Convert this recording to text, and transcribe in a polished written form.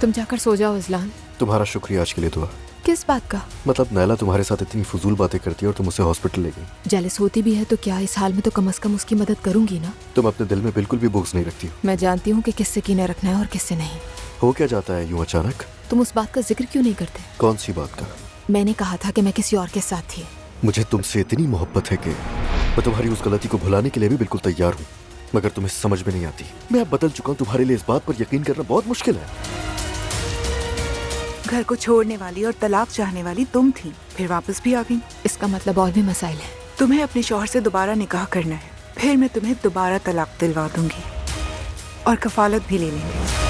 तुम जाकर सो जाओ अजलान। तुम्हारा शुक्रिया आज के लिए दुआ। किस बात का? मतलब नैला तुम्हारे साथ इतनी फजूल बातें करती है और तुम उसे हॉस्पिटल ले गई। जेलस होती भी है तो क्या, इस हाल में तो कम से कम उसकी मदद करूंगी ना। तुम अपने दिल में बिल्कुल भी बुग़्ज़ नहीं रखती हो। मैं जानती हूँ कि किससे कीना रखना है और किससे नहीं। हो क्या जाता है यूं अचानक? तुम उस बात का जिक्र क्यों नहीं करते? कौन सी बात का? मैंने कहा था कि मैं किसी और के साथ थी। मुझे तुमसे इतनी मोहब्बत है कि मैं तुम्हारी उस गलती को भुलाने के लिए भी बिल्कुल तैयार हूँ, मगर तुम्हें समझ में नहीं आती। मैं अब बदल चुका हूँ, तुम्हारे लिए इस बात पर यकीन करना बहुत मुश्किल है। घर को छोड़ने वाली और तलाक चाहने वाली तुम थी, फिर वापस भी आ गई। इसका मतलब और भी मसाइल है। तुम्हें अपने शौहर से दोबारा निकाह करना है, फिर मैं तुम्हें दोबारा तलाक दिलवा दूंगी और कफालत भी ले लेंगे।